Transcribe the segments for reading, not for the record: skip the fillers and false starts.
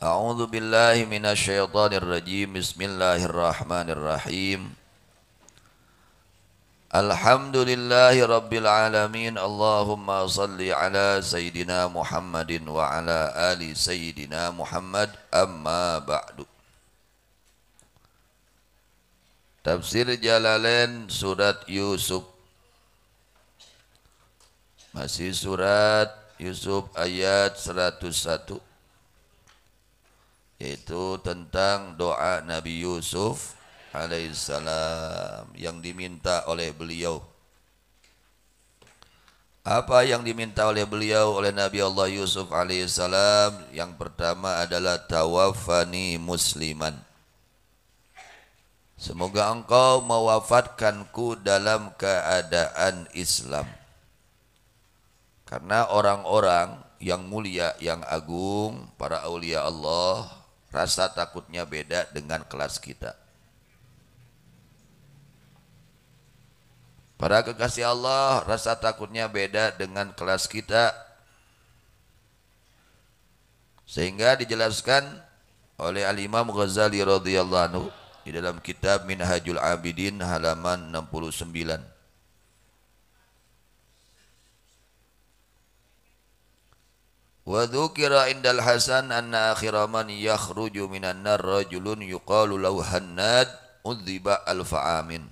A'udzu billahi minasyaitonir rajim. Bismillahirrahmanirrahim. Alhamdulillahi rabbil alamin. Allahumma salli ala sayyidina Muhammadin wa ala ali sayyidina Muhammad. Amma ba'du. Tafsir Jalalain surat Yusuf. Masih surat Yusuf ayat 101, yaitu tentang doa Nabi Yusuf alaihissalam yang diminta oleh beliau. Apa yang diminta oleh beliau, oleh Nabi Allah Yusuf alaihissalam? Yang pertama adalah tawaffani musliman. Semoga engkau mewafatkanku dalam keadaan Islam. Karena orang-orang yang mulia, yang agung, para aulia Allah, rasa takutnya beda dengan kelas kita. Para kekasih Allah, rasa takutnya beda dengan kelas kita. Sehingga dijelaskan oleh Al-Imam Ghazali radhiyallahu anhu di dalam kitab Minhajul Abidin halaman 69. Wa dzukira indal Hasan anna akhira man yakhruju minan nar rajulun yuqalu lahu Hannad udziba alfa amin.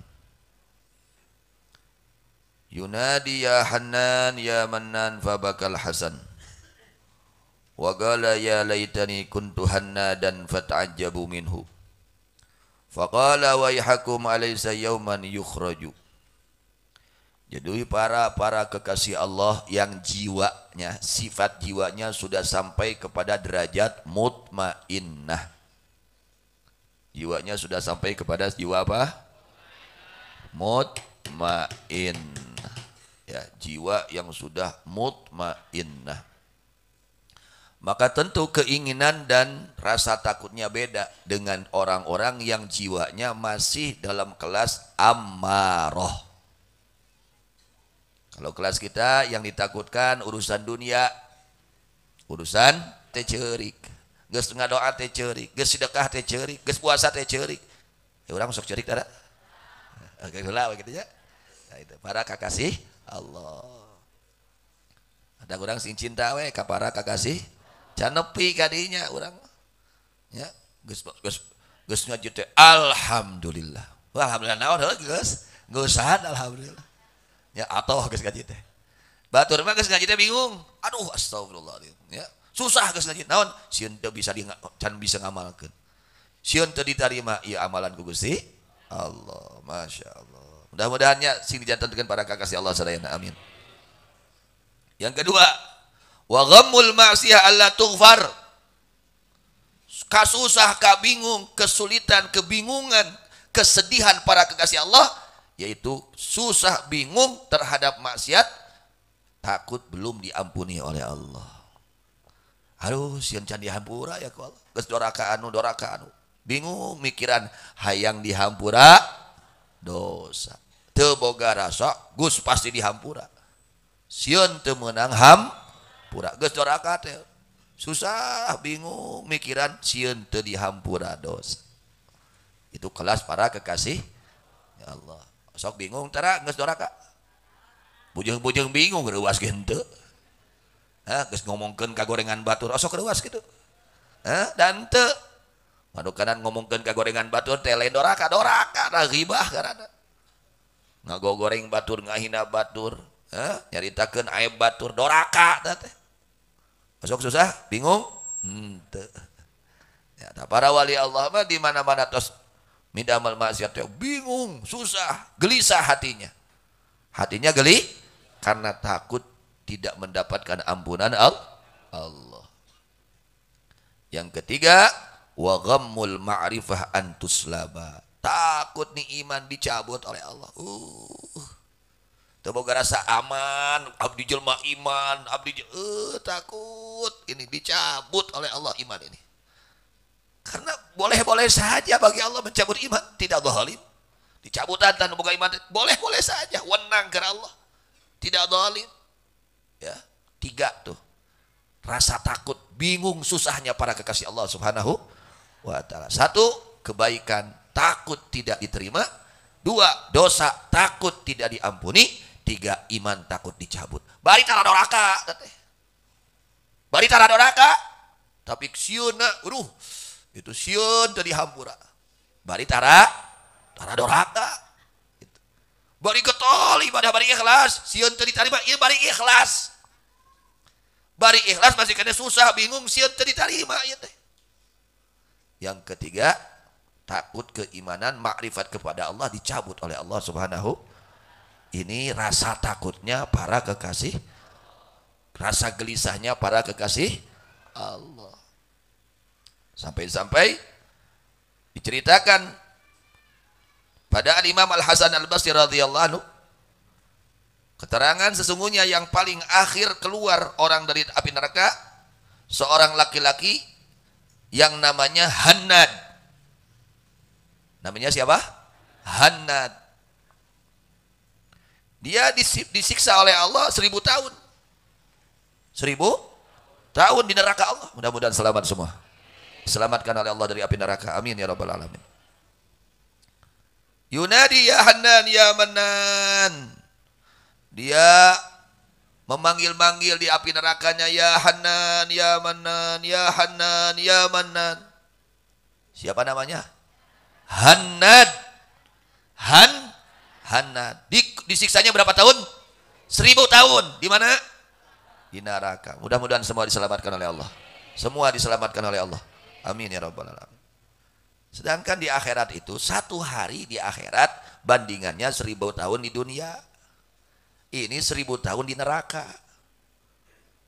Yunadi ya Hannan ya Mannan fabakal Hasan. Wa qala ya laitani kuntu Hannadan fata'ajjabu minhu. Faqala wayhakum alaysa yawman yukhraju. Jadi para kekasih Allah yang jiwanya, sifat jiwanya sudah sampai kepada derajat mutmainnah. Jiwanya sudah sampai kepada jiwa apa? Mutmain. Ya, jiwa yang sudah mutmainnah. Maka tentu keinginan dan rasa takutnya beda dengan orang-orang yang jiwanya masih dalam kelas ammaroh. Kalau kelas kita yang ditakutkan urusan dunia, urusan teh ceurik, geus ngadoa teh ceurik, geus sedekah teh ceurik, geus puasa teh ceurik. Ya urang sok ceurik tara. Oke heula kitu nya. Nah itu para kekasih Allah. Ada urang sing cinta we ka para kekasih, can nepi ka dinya urang. Ya, geus ngaji teh alhamdulillah. Wah, alhamdulillah naon heuh geus? Geus alhamdulillah. Ya atau geus ngaji teh. Batur mah geus ngaji teh bingung. Aduh astagfirullahaladzim. Ya, susah geus ngaji. Naon? Sieun teu bisa can bisa ngamalkeun. Sieun teu ditarima ieu amalan ku Gusti Allah. Masya Allah. Mudah-mudahannya sing dijantankeun para kekasih Allah sadayana. Amin. Yang kedua, wa ghammul ma'siyah alla tughfar. Kasusah, kabingung, kesulitan, kebingungan, kesedihan para kekasih Allah, yaitu susah bingung terhadap maksiat, takut belum diampuni oleh Allah. Aduh, sieun can dihampura ya ku Allah. Geus doraka anu, bingung mikiran hayang dihampura dosa. Teu boga rasa, Gus pasti dihampura. Sieun teu meunang hampura. Geus doraka teh susah bingung mikiran sieun teu dihampura dosa. Itu kelas para kekasih ya Allah. Sok bingung tara geus doraka. Bujeng-bujeng bingung reuas henteu. Geus ngomongkeun ka gorengan batur sok reuas kitu. Dan teu madukanan ngomongkeun ka gorengan batur teh lain doraka da ghibah karana. Ngagogoreng batur, ngahina batur, nyaritakeun aib batur doraka da teh. Sok susah, bingung? Henteu. Ya, para wali Allah mah di mana-mana tos midamal maksiat bingung, susah, gelisah hatinya. Hatinya geli karena takut tidak mendapatkan ampunan Allah. Yang ketiga, wa ghammul ma'rifah antuslaba. Takut nih iman dicabut oleh Allah. Teu boga rasa aman, abdi jelema iman, takut ini dicabut oleh Allah iman ini. Karena boleh-boleh saja bagi Allah mencabut iman, tidak zalim. Dicabutan tanpa boga iman boleh-boleh saja, wenang ke Allah. Tidak zalim. Ya, tiga tuh. Rasa takut bingung susahnya para kekasih Allah Subhanahu wa taala. Satu, kebaikan takut tidak diterima. Dua, dosa takut tidak diampuni. Tiga, iman takut dicabut. Bari tara doraka, bari tara doraka, tapi sieuna itu sieun teu dihampura. Bari tara doraka. Gitu. Bari getol ibadah bari ikhlas, sieun teu diterima, ieu bari ikhlas. Bari ikhlas masih kena susah, bingung, sieun teu diterima ieu teh. Yang ketiga, takut keimanan, makrifat kepada Allah dicabut oleh Allah Subhanahu. Ini rasa takutnya para kekasih, rasa gelisahnya para kekasih Allah. Sampai-sampai diceritakan pada Imam Al-Hasan Al-Basri radhiyallahu anhu, keterangan sesungguhnya yang paling akhir keluar orang dari api neraka seorang laki-laki yang namanya Hannad. Namanya siapa? Hannad. Dia disiksa oleh Allah 1000 tahun. 1000 tahun di neraka Allah. Mudah-mudahan selamat semua. Diselamatkan oleh Allah dari api neraka. Amin ya rabbal alamin. Yunadi ya Hannan ya Mannan. Dia memanggil-manggil di api nerakanya, ya Hannan ya Mannan, ya Hannan ya Mannan. Siapa namanya? Hannad. Hannad. Disiksanya berapa tahun? 1000 tahun. Di mana? Di neraka. Mudah-mudahan semua diselamatkan oleh Allah. Semua diselamatkan oleh Allah. Amin ya rabbal alamin. Sedangkan di akhirat itu, satu hari di akhirat bandingannya 1000 tahun di dunia. Ini 1000 tahun di neraka.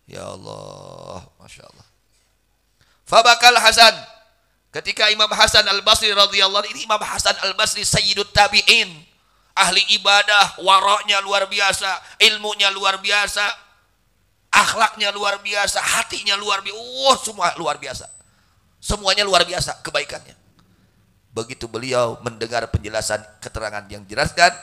Ya Allah, Masya Allah. Fabakal Hasan. Ketika Imam Hasan Al-Basri radhiyallahu anhu, ini Imam Hasan Al-Basri Sayyidut Tabi'in. Ahli ibadah, waraknya luar biasa, ilmunya luar biasa, akhlaknya luar biasa, hatinya luar biasa. Semua luar biasa. Semuanya luar biasa kebaikannya. Begitu beliau mendengar penjelasan keterangan yang jelaskan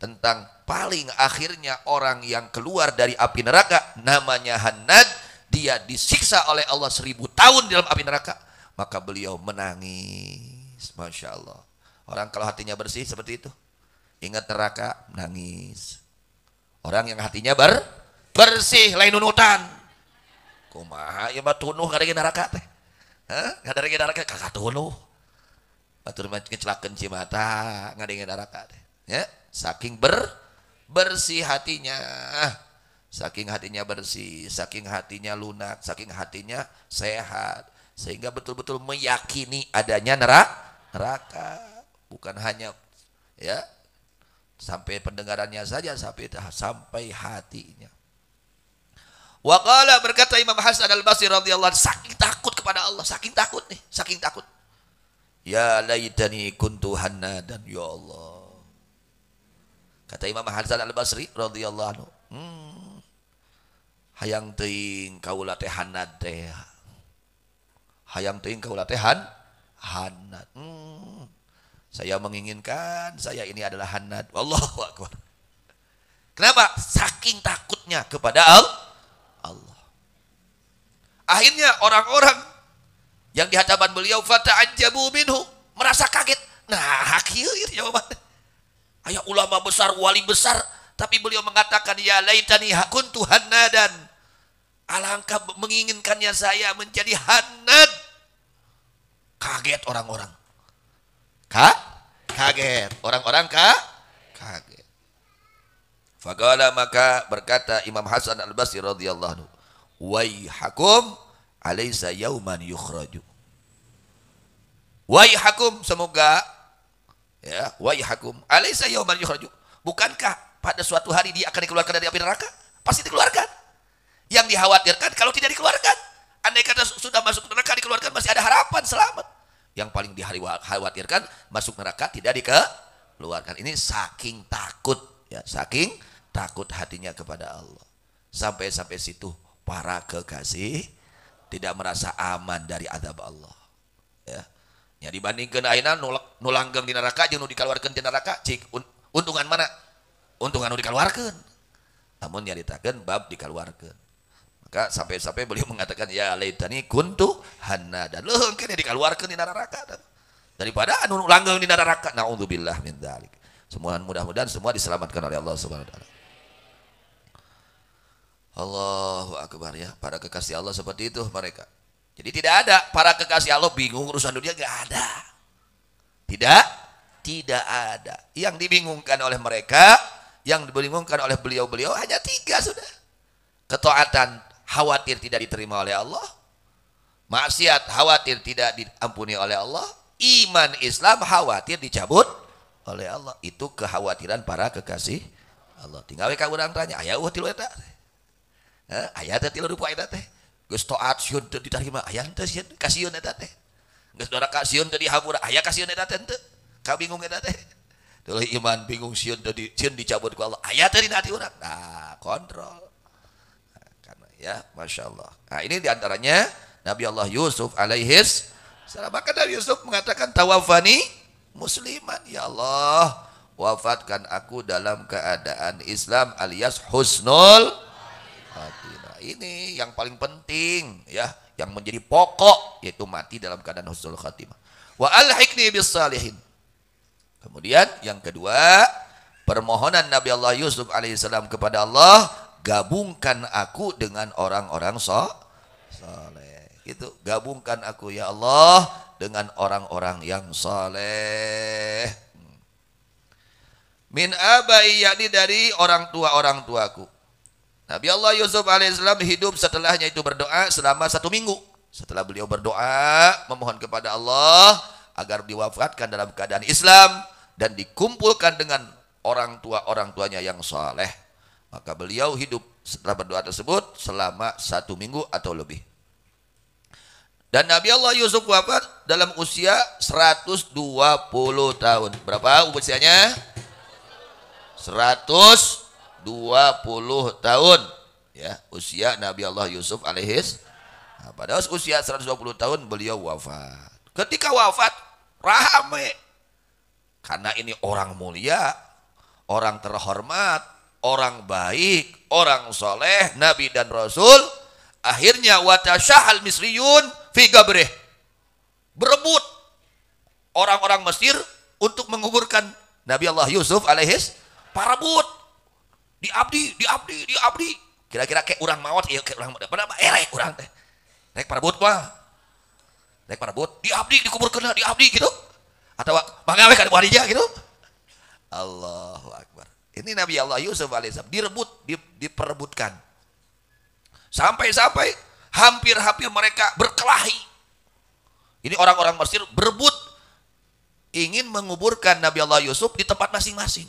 tentang paling akhirnya orang yang keluar dari api neraka namanya Hannad, dia disiksa oleh Allah 1000 tahun dalam api neraka, maka beliau menangis. Masya Allah. Orang kalau hatinya bersih seperti itu, ingat neraka, nangis. Orang yang hatinya bersih, lain nunutan. Kumaha ya mah tunuh kadang neraka teh. Hah? Kadang neraka kakak tunuh. Batur mah kecelakaan cimata ngadengin neraka teh. Ya, saking bersih hatinya. Saking hatinya bersih, saking hatinya lunak, saking hatinya sehat, sehingga betul-betul meyakini adanya neraka. Bukan hanya ya sampai pendengarannya saja, sampai hatinya. Wa qala, berkata Imam Hasan Al-Basri radhiyallahu anhu, saking takut kepada Allah, saking takut nih, saking takut. Ya laitani kuntu Hannadan, ya Allah. Kata Imam Hasan Al-Basri radhiyallahu anhu, hayang teuing kaula teh Hannad teh. Hayang teuing kaula teh Hannad. Saya menginginkan saya ini adalah Hannad. Allahu akbar. Kenapa? Saking takutnya kepada Allah. Akhirnya orang-orang yang di hadapan beliau fata'ajjabu minhu, merasa kaget. Nah, kieu jawabannya. Aya ulama besar, wali besar, tapi beliau mengatakan ya laitani kuntu Hannadan. Alangkah menginginkannya saya menjadi Hannad. Kaget orang-orang. Kaget. Orang-orang kaget. Faqala, maka berkata Imam Hasan Al-Basri radhiyallahu anhu, waihakum alaysa yauman yukhraju. Waihakum, semoga ya, waihakum alaysa yauman yukhraju. Bukankah pada suatu hari dia akan dikeluarkan dari api neraka? Pasti dikeluarkan. Yang dikhawatirkan kalau tidak dikeluarkan. Andai kata sudah masuk neraka dikeluarkan, masih ada harapan selamat. Yang paling dikhawatirkan masuk neraka tidak dikeluarkan. Ini saking takut ya, saking takut hatinya kepada Allah. Sampai situ para kekasih tidak merasa aman dari azab Allah. Ya. Ya dibandingkan ayeuna nu langgeng di neraka jeung nu dikeluarkeun ti neraka, cik untungan mana? Untungan nu dikeluarkeun. Namun nyaritakeun bab dikeluarkeun. Maka sampai-sampai beliau mengatakan ya laitani kuntu hannadan. Leuh engke dikeluarkeun di neraka daripada anu langgeng di neraka. Naudzubillah min dzalik. Semua mudah-mudahan semua diselamatkan oleh Allah Subhanahu wa taala. Allahu akbar ya, para kekasih Allah seperti itu mereka. Jadi tidak ada para kekasih Allah bingung urusan dunia, enggak ada. Tidak ada. Yang dibingungkan oleh mereka, yang dibingungkan oleh beliau-beliau hanya 3 sudah. Ketaatan khawatir tidak diterima oleh Allah, maksiat khawatir tidak diampuni oleh Allah, iman Islam khawatir dicabut oleh Allah. Itu kekhawatiran para kekasih Allah. Tinggal ka urang tanya, aya eueuh tilu eta? Aya teh tilu rupa eta teh. Geus taat sieun teu diterima, aya teh sieun kasieun eta teh. Geus dora kasieun teu dihampura, aya kasieun eta teh teu. Kabingung eta teh. Tuluy iman bingung sieun teu sieun dicabut ku Allah. Aya teh dina hati urang. Nah, kontrol. Ya, Masya Allah. Nah, ini diantaranya Nabi Allah Yusuf alaihis salam. Maka Nabi Yusuf mengatakan tawafani musliman. Ya Allah, wafatkan aku dalam keadaan Islam alias husnul khatimah. Ini yang paling penting ya, yang menjadi pokok, yaitu mati dalam keadaan husnul khatimah. Wa alhiqni bis salihin. Kemudian yang kedua, permohonan Nabi Allah Yusuf alaihissalam kepada Allah, gabungkan aku dengan orang-orang saleh. Gitu, gabungkan aku ya Allah dengan orang-orang yang saleh. Min abai, yakni dari orang tuaku. Nabi Allah Yusuf alaihissalam hidup setelahnya itu berdoa selama 1 minggu. Setelah beliau berdoa memohon kepada Allah agar diwafatkan dalam keadaan Islam dan dikumpulkan dengan orang tuanya yang saleh. Maka beliau hidup setelah berdoa tersebut selama 1 minggu atau lebih. Dan Nabi Allah Yusuf wafat dalam usia 120 tahun. Berapa usianya? 120 tahun. Ya, usia Nabi Allah Yusuf alaihis. Nah, pada usia 120 tahun beliau wafat. Ketika wafat rame. Karena ini orang mulia, orang terhormat, orang baik, orang soleh, nabi dan rasul. Akhirnya watasyahal misriyun fi gabrih, berebut orang-orang Mesir untuk menguburkan Nabi Allah Yusuf alaihis. Parebut, diabdi. Kira-kira kayak orang maut, ya kayak orang maut. Padahal erek orang teh, rek parebut mah, rek parebut, diabdi, dikuburkan, diabdi gitu. Atau manggawe ka wadinya gitu. Allahu akbar. Ini Nabi Allah Yusuf alaihissalam direbut, diperebutkan. Sampai-sampai hampir-hampir mereka berkelahi. Ini orang-orang Mesir berebut ingin menguburkan Nabi Allah Yusuf di tempat masing-masing.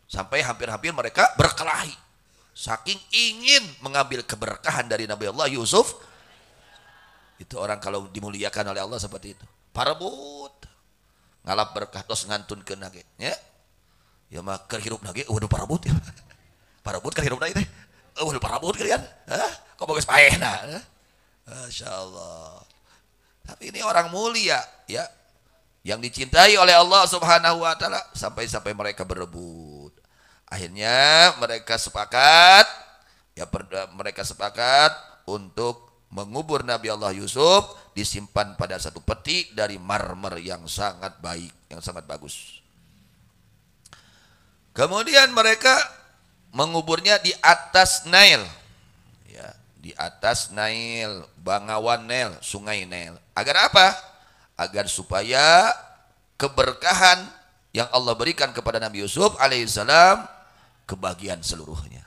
Sampai hampir-hampir mereka berkelahi. Saking ingin mengambil keberkahan dari Nabi Allah Yusuf. Itu orang kalau dimuliakan oleh Allah seperti itu. Parebut. Ngalap berkah tos ngantunkeun nage nya. Ya mah keur hirup nage waduh parebut ya. Parebut keur hirup nage teh. Waduh parebut kalian. Hah? Kok bagus paehna? Masyaallah. Tapi ini orang mulia ya, yang dicintai oleh Allah Subhanahu wa taala, sampai-sampai mereka berebut. Akhirnya mereka sepakat untuk mengubur Nabi Allah Yusuf, disimpan pada satu peti dari marmer yang sangat baik, yang sangat bagus. Kemudian mereka menguburnya di atas Nail, ya, di atas Nail, Bangawan Nail, Sungai Nail. Agar apa? Agar supaya keberkahan yang Allah berikan kepada Nabi Yusuf alaihissalam kebagian seluruhnya.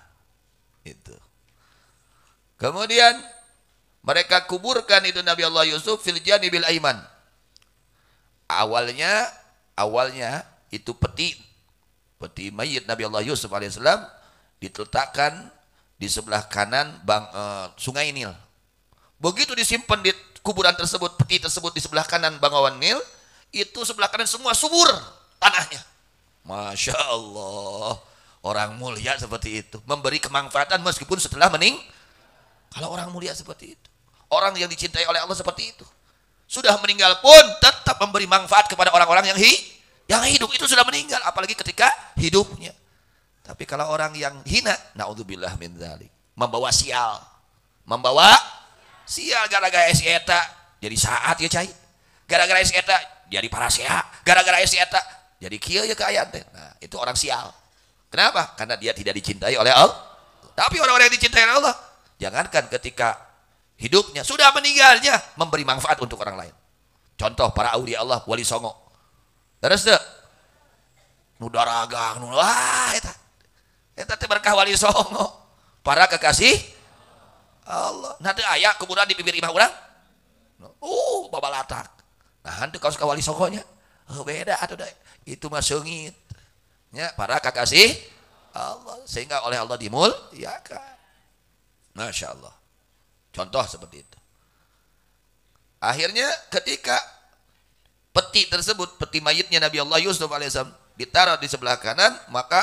Itu. Kemudian mereka kuburkan itu Nabi Allah Yusuf fil janibil aiman. Awalnya itu peti mayit Nabi Allah Yusuf alaihissalam diletakkan di sebelah kanan Sungai Nil. Begitu disimpan di kuburan tersebut, peti tersebut di sebelah kanan Bangawan Nil, itu sebelah kanan semua subur tanahnya. Masya Allah, orang mulia seperti itu, memberi kemanfaatan meskipun setelah meninggal. Kalau orang mulia seperti itu, orang yang dicintai oleh Allah seperti itu, sudah meninggal pun tetap memberi manfaat kepada orang-orang yang hidup. Itu sudah meninggal, apalagi ketika hidupnya. Tapi kalau orang yang hina, naudzubillah min dzalik, membawa sial, membawa sial. Gara-gara si eta jadi saat ya cai, gara-gara si eta jadi parasea, gara-gara si eta jadi kieu ya keayaan teh. Nah, itu orang sial. Kenapa? Karena dia tidak dicintai oleh Allah. Tapi orang-orang yang dicintai oleh Allah, jangankan ketika hidupnya, sudah meninggalnya memberi manfaat untuk orang lain. Contoh para aulia Allah, wali songo. Terus deh, nu daragang, nu wah eta teh berkah wali songo. Para kekasih Allah. Nanti aya kuburan di bibir imah urang. Babalatak. Nah, henteu kaos ka wali songonya. Beda atuh deh. Itu mah seungit. Ya, para kekasih Allah, sehingga oleh Allah dimuliakan. Masya Allah. Contoh seperti itu. Akhirnya ketika peti tersebut, peti mayitnya Nabi Allah Yusuf alaihissalam ditaruh di sebelah kanan, maka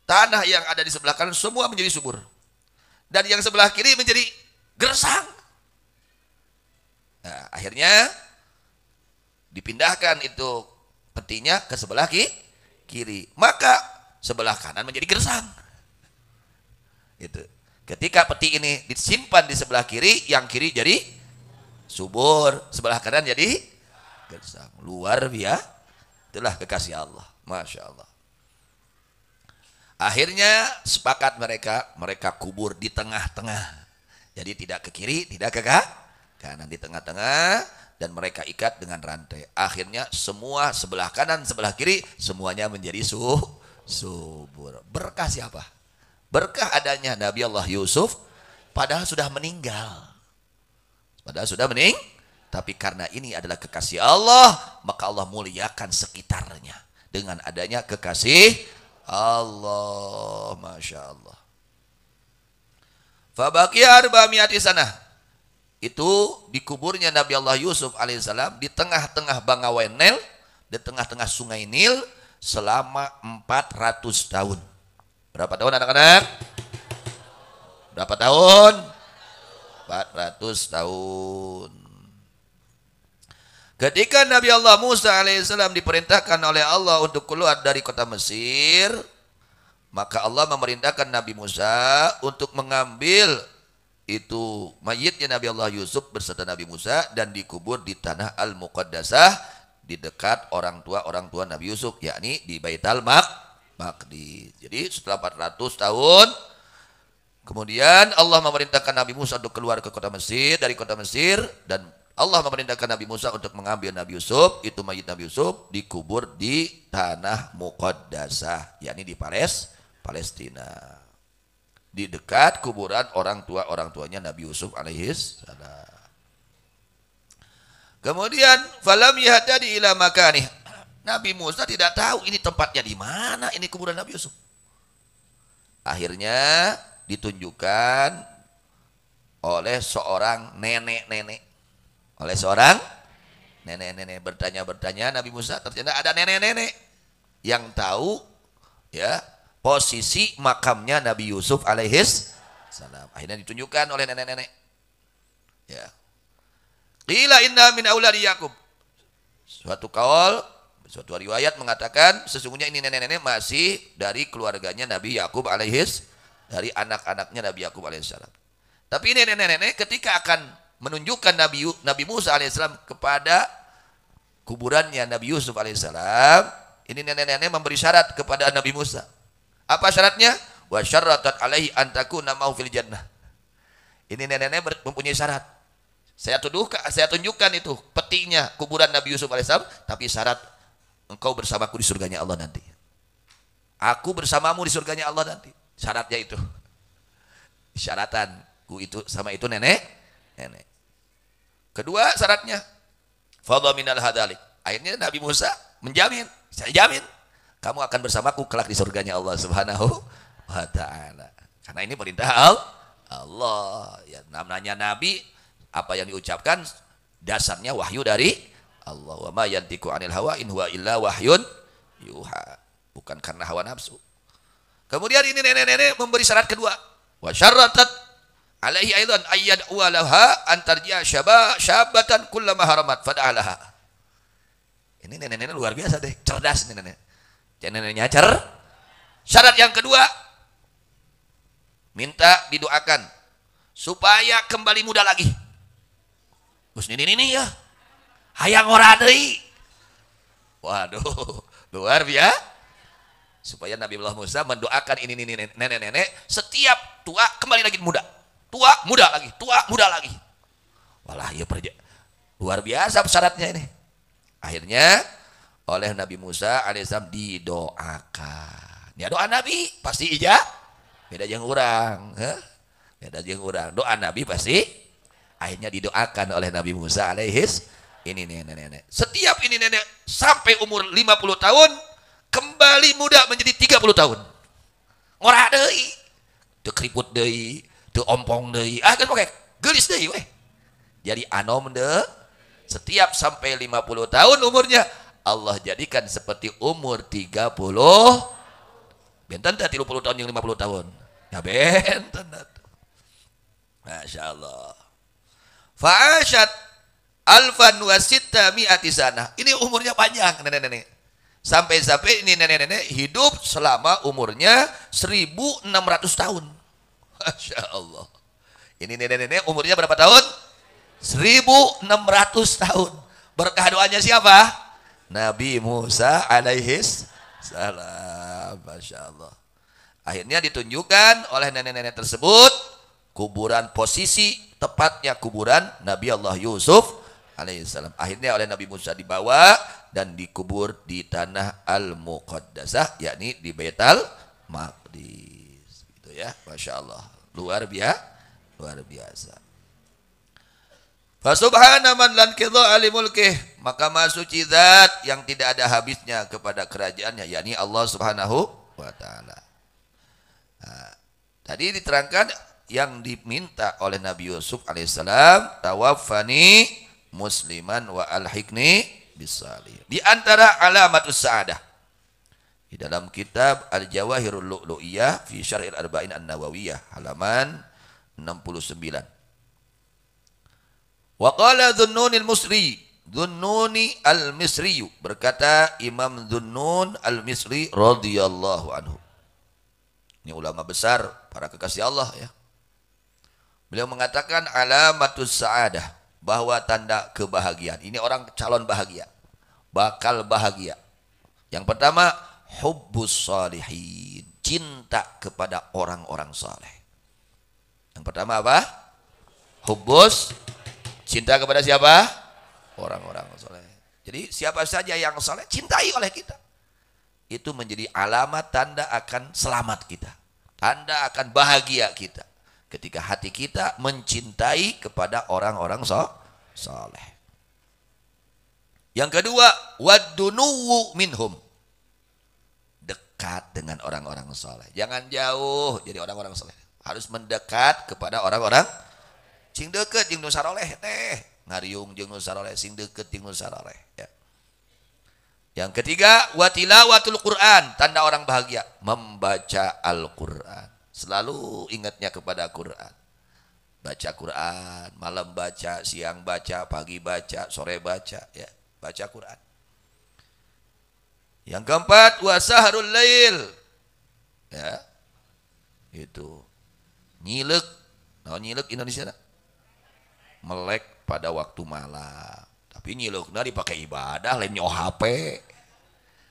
tanah yang ada di sebelah kanan semua menjadi subur. Dan yang sebelah kiri menjadi gersang. Nah, akhirnya dipindahkan itu petinya ke sebelah kiri. Maka sebelah kanan menjadi gersang. Itu. Ketika peti ini disimpan di sebelah kiri, yang kiri jadi subur, sebelah kanan jadi gersang. Luar biasa. Itulah kekasih Allah. Masya Allah. Akhirnya sepakat mereka kubur di tengah-tengah. Jadi tidak ke kiri, tidak ke kanan, di tengah-tengah, dan mereka ikat dengan rantai. Akhirnya semua sebelah kanan, sebelah kiri semuanya menjadi subur. Berkah siapa? Berkah adanya Nabi Allah Yusuf, padahal sudah meninggal. Tapi karena ini adalah kekasih Allah, maka Allah muliakan sekitarnya dengan adanya kekasih Allah. Masya Allah. Fabaqiya arba'mi'ati sanah. Itu dikuburnya Nabi Allah Yusuf alaihissalam di tengah-tengah Bangawan Nil, di tengah-tengah sungai Nil selama 400 tahun. Berapa tahun anak-anak? Berapa tahun? 400 tahun. Ketika Nabi Allah Musa alaihissalam diperintahkan oleh Allah untuk keluar dari kota Mesir, maka Allah memerintahkan Nabi Musa untuk mengambil itu mayitnya Nabi Allah Yusuf beserta Nabi Musa dan dikubur di tanah Al-Muqaddasah di dekat orang tua Nabi Yusuf, yakni di Baitul Maqdis. Jadi setelah 400 tahun kemudian Allah memerintahkan Nabi Musa untuk keluar ke kota Mesir, dari kota Mesir, dan Allah memerintahkan Nabi Musa untuk mengambil Nabi Yusuf, itu mayit Nabi Yusuf dikubur di tanah Muqaddasah, yakni di Palestina, di dekat kuburan orang tuanya Nabi Yusuf alaihis salam. Kemudian falam yahtadi ila makanih. Nabi Musa tidak tahu ini tempatnya di mana, ini kuburan Nabi Yusuf. Akhirnya ditunjukkan oleh seorang nenek-nenek. Oleh seorang nenek-nenek bertanya Nabi Musa, ternyata ada nenek-nenek yang tahu ya posisi makamnya Nabi Yusuf alaihis salam. Akhirnya ditunjukkan oleh nenek-nenek. Ya. Qila inna min auladi Yakub. Suatu riwayat mengatakan sesungguhnya ini nenek-nenek masih dari keluarganya Nabi Yakub alaihis, dari anak-anaknya Nabi Yakub alaihis salam. Tapi ini nenek-nenek ketika akan menunjukkan Nabi Musa alaihissalam kepada kuburannya Nabi Yusuf alaihissalam, ini nenek-nenek memberi syarat kepada Nabi Musa. Apa syaratnya? Wa syarratat alaihi an takuna ma'hu fil jannah. Ini nenek-nenek mempunyai syarat. Saya tunjukkan itu petinya kuburan Nabi Yusuf alaihissalam, tapi syarat engkau bersamaku di surganya Allah nanti. Aku bersamamu di surganya Allah nanti. Syaratnya itu. Syaratanku itu sama itu nenek. Kedua syaratnya fadha minal hadalik. Akhirnya Nabi Musa menjamin, saya jamin kamu akan bersamaku kelak di surganya Allah Subhanahu wa taala. Karena ini perintah Allah. Ya, namanya nabi, apa yang diucapkan dasarnya wahyu dari Allah. Wa ma yantiqu 'anil hawa in huwa illa wahyun yuha. Bukan karena hawa nafsu. Kemudian ini nenek-nenek memberi syarat kedua. Wa syarratat alaihi aidan ayyad walaha antarji'a syabatan kullama haramat fada'alaha. Ini nenek-nenek luar biasa deh, cerdas nenek-nenek. Neneknya Syarat yang kedua, minta didoakan supaya kembali muda lagi. Terus ini ya, hayang ora deui. Waduh, luar biasa. Supaya Nabi Allah Musa mendoakan ini nenek-nenek setiap tua kembali lagi muda. Tua, muda lagi, tua, muda lagi. Walah, ya luar biasa syaratnya ini. Akhirnya oleh Nabi Musa alaihissalam didoakan. Ya doa Nabi pasti ijab. Beda jeung urang, beda jeung urang. Doa Nabi pasti akhirnya didoakan oleh Nabi Musa alaihis ini nenek-nenek. Setiap ini nenek sampai umur 50 tahun kembali muda menjadi 30 tahun. Ngora deui. Teu keriput deui, teu ompong deui. Ah kan poke geulis deui we. Jadi anom deh. Setiap sampai 50 tahun umurnya Allah jadikan seperti umur 30. Benten teh 30 tahun yang 50 tahun. Ya benten. Masya Allah. Fa'asyat alfan wa sitta mi'ati sanah. Ini umurnya panjang nenek-nenek. Sampai-sampai ini nenek-nenek hidup selama umurnya 1600 tahun. Masya Allah. Ini nenek-nenek umurnya berapa tahun? 1600 tahun. Berkah doanya siapa? Nabi Musa alaihis salam. Masya Allah. Akhirnya ditunjukkan oleh nenek-nenek tersebut kuburan, posisi tepatnya kuburan Nabi Allah Yusuf alaihissalam. Akhirnya oleh Nabi Musa dibawa dan dikubur di tanah Al-Muqaddasah, yakni di Baitul Maqdis. Gitu ya, Masya Allah. Luar biasa. Fasubhana man lan qidha alimulkih, maka suci zat yang tidak ada habisnya kepada kerajaannya, yakni Allah Subhanahu wa taala. Nah, tadi diterangkan yang diminta oleh Nabi Yusuf alaihissalam, tawaffani musliman wa alhiqni bisalih. Di antara alamatus sa'adah di dalam kitab Al-Jawahirul Lu'lu'iyah fi Syarhil Arba'in An-Nawawiyah halaman 69. Wa qala Dhunnunil Musri, Dhunnuni Al-Misri, berkata Imam Dhunnun Al-Misri radhiyallahu anhu. Ini ulama besar, para kekasih Allah ya. Beliau mengatakan alamatus sa'adah, bahwa tanda kebahagiaan. Ini orang calon bahagia, bakal bahagia. Yang pertama, hubbus salihin, cinta kepada orang-orang saleh. Yang pertama apa? Hubbus, cinta kepada siapa? Orang-orang saleh. Jadi siapa saja yang saleh cintai oleh kita. Itu menjadi alamat tanda akan selamat kita. Tanda akan bahagia kita. Ketika hati kita mencintai kepada orang-orang saleh. Yang kedua, wadunuwu minhum, dekat dengan orang-orang saleh. Jangan jauh jadi orang-orang saleh. Harus mendekat kepada orang-orang sing deket jeung nu saroleh teh. Ngariung jeung nu saroleh, sing deket jeung nu saroleh ya. Yang ketiga, watilawatul Quran, tanda orang bahagia, membaca Al-Quran. Selalu ingatnya kepada Quran. Baca Quran, malam baca, siang baca, pagi baca, sore baca ya, baca Quran. Yang keempat, wasaharul lail. Ya. Itu. Nyilek. Nah, nyilek Indonesia. Melek pada waktu malam. Tapi nyilekna dipakai ibadah, lain nyoh HP,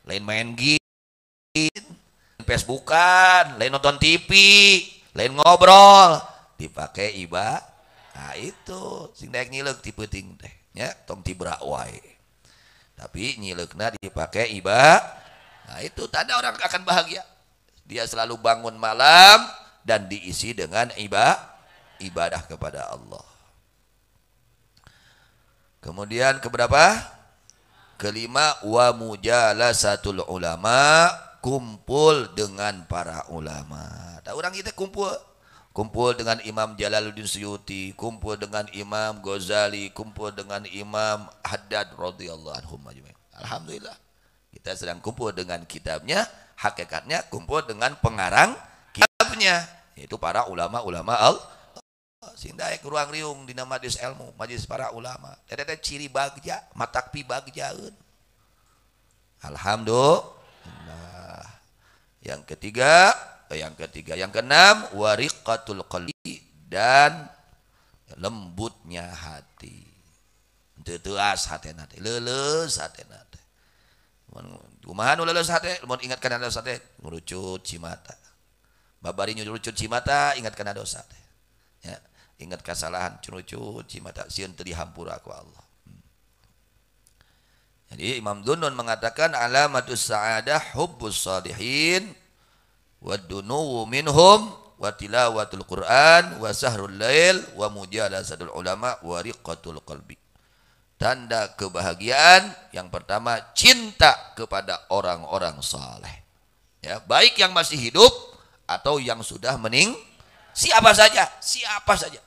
lain main game, Facebookan, lain nonton TV, lain ngobrol, dipakai ibadah. Nah itu sing daek nyilek tipe ting teh nya tong tibra wae. Tapi nyilekna dipakai ibadah. Nah itu tanda orang akan bahagia. Dia selalu bangun malam dan diisi dengan ibadah kepada Allah. Kemudian keberapa? Kelima, wa mujalasatul ulama, kumpul dengan para ulama. Tak orang kita kumpul dengan Imam Jalaluddin Suyuti, kumpul dengan Imam Ghazali, kumpul dengan Imam Haddad radhiyallahu anhum ajmain. Alhamdulillah. Kita sedang kumpul dengan kitabnya, hakikatnya kumpul dengan pengarang kitabnya, yaitu para ulama-ulama sing daek ruang riung dina majelis ilmu, majelis para ulama. Teteh ciri bagja, matakpi bagjaeun. Alhamdulillah. Yang keenam, wariqatul qalbi, dan lembutnya hati. Teuas hatena teh, leuleus hatena teh. Kumaha nu leuleus hate? Mun ingat kana dosa teh, ngurucut cimata. Babari ngurucut cimata, ingat kana dosa teh. Ya, ingat kesalahan ngurucut cimata sieun teu dihampura ku Allah. Jadi Imam Dunun mengatakan alamatus sa'adah hubbus salihin wa dunuwu minhum wa tilawatul Qur'an wa sahrul lail wa mujalasatul ulama wa riqatul qalbi. Tanda kebahagiaan yang pertama cinta kepada orang-orang saleh. Ya, baik yang masih hidup atau yang sudah siapa saja.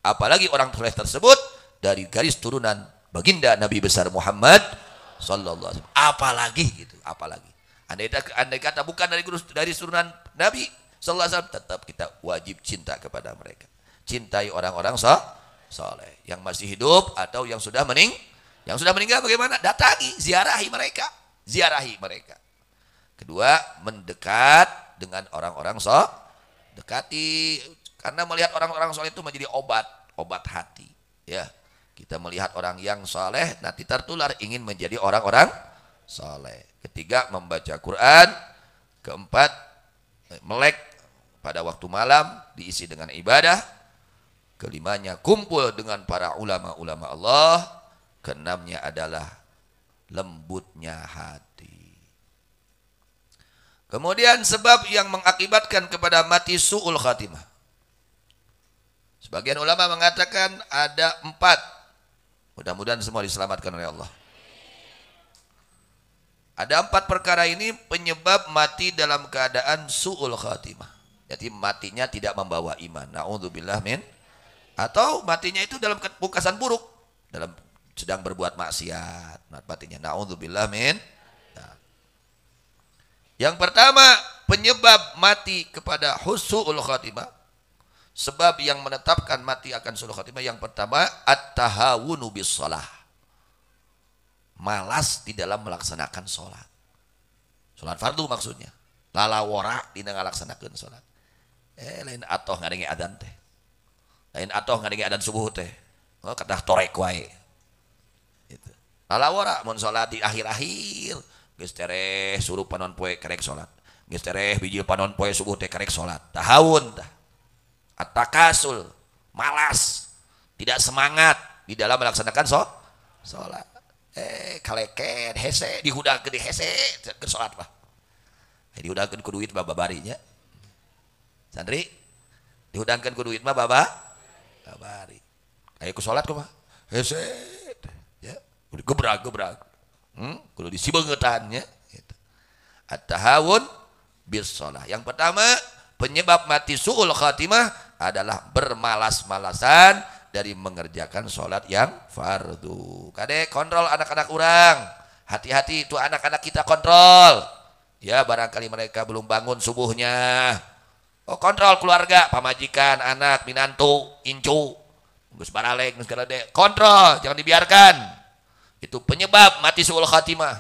Apalagi orang saleh tersebut dari garis turunan baginda Nabi besar Muhammad sallallahu alaihi wasallam. Apalagi. Andai kata bukan dari turunan Nabi sallallahu alaihi wasallam, tetap kita wajib cinta kepada mereka. Cintai orang-orang saleh yang masih hidup atau yang sudah meninggal bagaimana? Datangi, ziarahi mereka. Kedua, mendekat dengan orang-orang dekati, karena melihat orang-orang saleh itu menjadi obat hati, ya. Kita melihat orang yang saleh nanti tertular ingin menjadi orang-orang saleh. Ketiga, membaca Quran. Keempat, melek pada waktu malam diisi dengan ibadah. Kelimanya, kumpul dengan para ulama-ulama Allah. Keenamnya adalah lembutnya hati. Kemudian sebab yang mengakibatkan kepada mati su'ul khatimah. Sebagian ulama mengatakan ada 4. Mudah-mudahan semua diselamatkan oleh Allah. Ada 4 perkara ini penyebab mati dalam keadaan su'ul khatimah. Jadi matinya tidak membawa iman. Na'udzubillah min. Atau matinya itu dalam kepukasan buruk. Dalam sedang berbuat maksiat. Matinya na'udzubillah min. Nah. Yang pertama penyebab mati kepada su'ul khatimah. Sebab yang menetapkan mati akan su'ul khatimah yang pertama at-tahawunu bis shalah. Malas di dalam melaksanakan sholat. Sholat fardu maksudnya. Lalawara dina ngalaksanakeun sholat. Lain atoh ngadenge adzan teh. Lain atoh ngadenge adzan subuh teh. Oh kadah torek wae. Gitu. Lalawara mun sholat di akhir-akhir geus tereh suruh panon poe kerek sholat. Geus tereh biji panon poe subuh teh kerek sholat. Tahawun tah. At-takasul, malas, tidak semangat di dalam melaksanakan sholat. Kaleket, hese, dihudangkeun di hese, ke sholat lah. Dihudangkeun ku duit mah babarinya. Santri, dihudangkeun ku duit mah babari. Aya ku sholat kumaha? Hese, ya, kudu gebrak. Kudu disibeungetan nya. Gitu. At-tahawun bis shalah. Yang pertama, penyebab mati su'ul khatimah adalah bermalas-malasan dari mengerjakan sholat yang fardu. Kadek kontrol anak-anak orang. Hati-hati itu anak-anak kita kontrol. Ya barangkali mereka belum bangun subuhnya. Oh kontrol keluarga, pamajikan, anak, minantu, incu. Gus baralek, gus garade. Kontrol, jangan dibiarkan. Itu penyebab mati su'ul khatimah.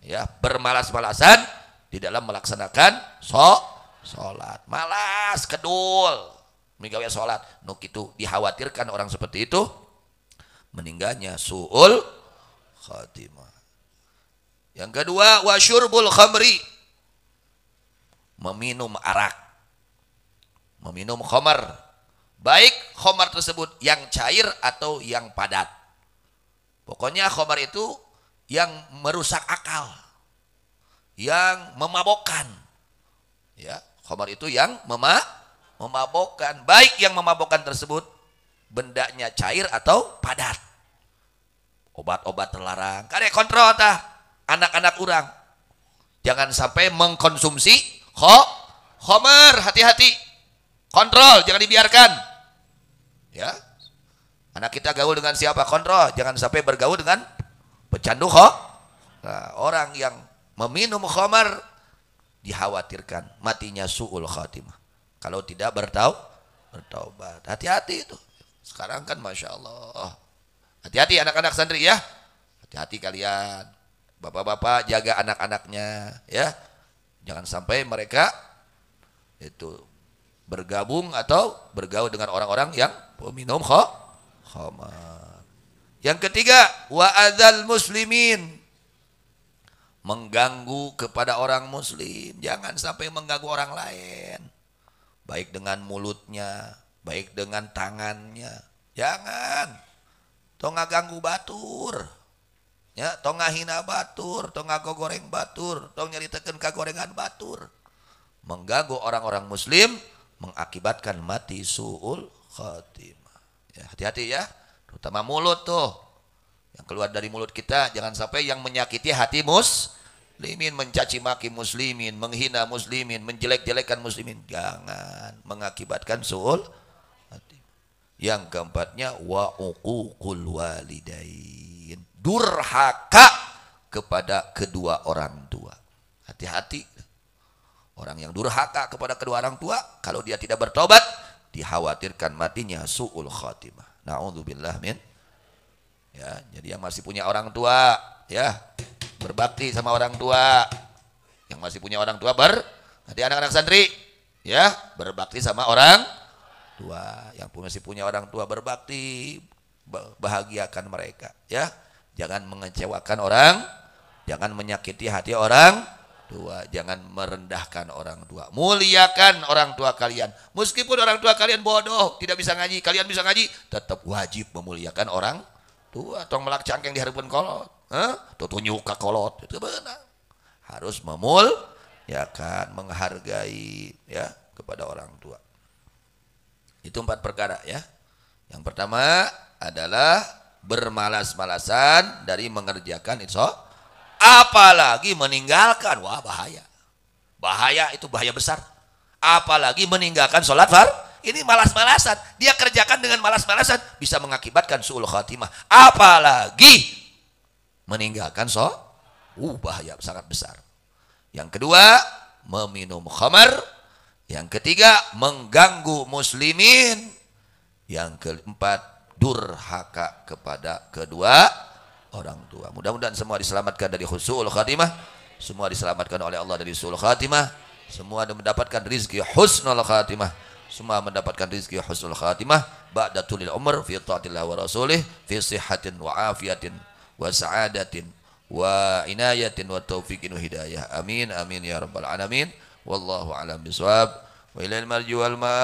Ya bermalas-malasan di dalam melaksanakan sholat. Malas, kedul. Migawe sholat, nuk itu dikhawatirkan orang seperti itu meninggalnya su'ul khatimah. Yang kedua, wasyurbul khamri, meminum arak, meminum khamar, baik khamar tersebut yang cair atau yang padat. Pokoknya khamar itu yang merusak akal, yang memabokkan. Ya, khamar itu yang memabokkan, baik yang memabokkan tersebut bendanya cair atau padat. Obat-obat terlarang. Kadek kontrol tah anak-anak orang. Jangan sampai mengkonsumsi khamar, hati-hati. Kontrol, jangan dibiarkan. Ya. Anak kita gaul dengan siapa? Kontrol, jangan sampai bergaul dengan pecandu Nah, orang yang meminum khamar dikhawatirkan matinya su'ul khatimah. Kalau tidak bertaubat. Hati-hati itu. Sekarang kan Masya Allah. Hati-hati anak-anak santri ya. Hati-hati kalian. Bapak-bapak jaga anak-anaknya. Ya. Jangan sampai mereka itu bergabung atau bergaul dengan orang-orang yang peminum khamar. Yang ketiga, wa adzal muslimin, mengganggu kepada orang muslim. Jangan sampai mengganggu orang lain, baik dengan mulutnya, baik dengan tangannya. Jangan tong ngaganggu batur, ya, tong ngahina batur, tong ngagoreng batur, tong nyaritakeun kagorengan batur. Mengganggu orang-orang muslim mengakibatkan mati su'ul khatimah. Ya, hati-hati ya, terutama mulut tuh. Yang keluar dari mulut kita jangan sampai yang menyakiti hati muslimin, mencaci maki muslimin, menghina muslimin, menjelek-jelekan muslimin. Jangan, mengakibatkan su'ul khatimah. Yang keempatnya wa uququl walidain, durhaka kepada kedua orang tua. Hati-hati. Orang yang durhaka kepada kedua orang tua, kalau dia tidak bertobat, dikhawatirkan matinya su'ul khatimah. Na'udzubillah min. Ya, jadi yang masih punya orang tua, ya, berbakti sama orang tua. Yang masih punya orang tua hati anak-anak santri, ya, berbakti sama orang tua. Yang masih punya orang tua berbakti, bahagiakan mereka, ya. Jangan mengecewakan orang, jangan menyakiti hati orang tua, jangan merendahkan orang tua. Muliakan orang tua kalian. Meskipun orang tua kalian bodoh, tidak bisa ngaji, kalian bisa ngaji, tetap wajib memuliakan orang tua. Tong melak cangkeng di harapan kolot, tuh tunjuk ke kolot, itu benar. Harus memuliakan, menghargai, ya, kepada orang tua. Itu 4 perkara, ya. Yang pertama adalah bermalas-malasan dari mengerjakan itu. Apalagi meninggalkan, wah bahaya. Bahaya, itu bahaya besar. Apalagi meninggalkan sholat ini malas-malasan. Dia kerjakan dengan malas-malasan, bisa mengakibatkan su'ul khatimah. Apalagi meninggalkan sholat, bahaya sangat besar. Yang kedua, meminum khamar. Yang ketiga, mengganggu muslimin. Yang keempat, durhaka kepada kedua orang tua. Mudah-mudahan semua diselamatkan dari su'ul khatimah, semua diselamatkan oleh Allah dari su'ul khatimah, semua mendapatkan rizki husnul khatimah, semua mendapatkan rizki husnul khatimah ba'da tulil umr fi ta'atillah wa rasulih fi sihatin wa afiatin wa sa'adatin wa inayatin wa taufiqin wa hidayah. Amin amin ya rabbal alamin. Wallahu a'lam bishawab. Wa ilal marji wal ma